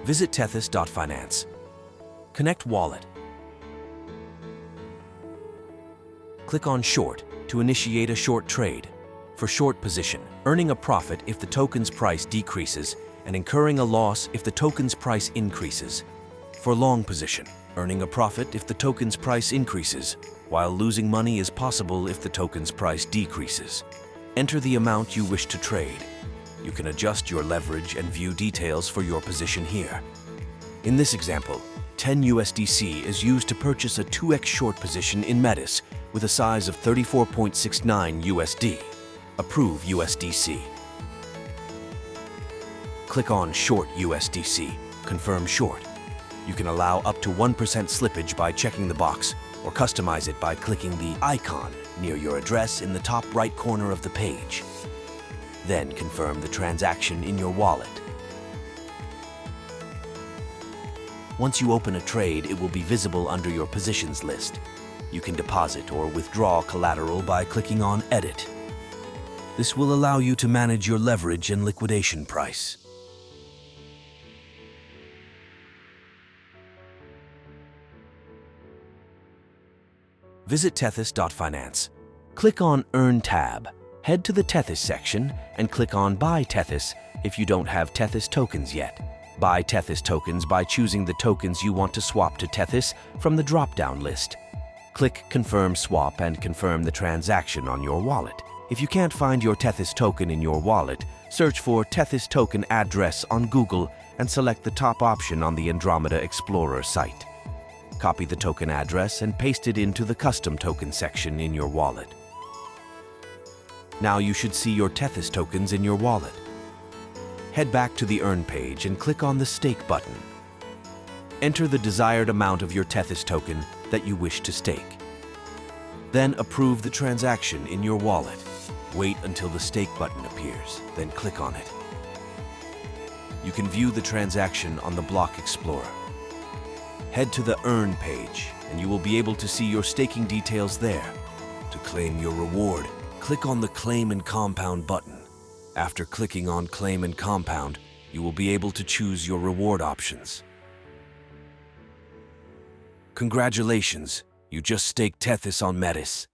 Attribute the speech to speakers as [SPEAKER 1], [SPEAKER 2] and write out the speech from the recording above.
[SPEAKER 1] Visit Tethys.finance. Connect wallet. Click on Short to initiate a short trade. For short position, earning a profit if the token's price decreases and incurring a loss if the token's price increases. For long position, earning a profit if the token's price increases, while losing money is possible if the token's price decreases. Enter the amount you wish to trade. You can adjust your leverage and view details for your position here. In this example, 10 USDC is used to purchase a 2x short position in Metis with a size of 34.69 USD. Approve USDC. Click on Short USDC, confirm short. You can allow up to 1% slippage by checking the box or customize it by clicking the icon near your address in the top right corner of the page. Then confirm the transaction in your wallet. Once you open a trade, it will be visible under your positions list. You can deposit or withdraw collateral by clicking on Edit. This will allow you to manage your leverage and liquidation price. Visit Tethys.finance. Click on Earn tab. Head to the Tethys section and click on Buy Tethys if you don't have Tethys tokens yet. Buy Tethys tokens by choosing the tokens you want to swap to Tethys from the drop-down list. Click Confirm Swap and confirm the transaction on your wallet. If you can't find your Tethys token in your wallet, search for Tethys token address on Google and select the top option on the Andromeda Explorer site. Copy the token address and paste it into the Custom Token section in your wallet. Now you should see your Tethys tokens in your wallet. Head back to the Earn page and click on the Stake button. Enter the desired amount of your Tethys token that you wish to stake. Then approve the transaction in your wallet. Wait until the Stake button appears, then click on it. You can view the transaction on the Block Explorer. Head to the Earn page, and you will be able to see your staking details there. To claim your reward, click on the Claim and Compound button. After clicking on Claim and Compound, you will be able to choose your reward options. Congratulations, you just staked Tethys on Metis.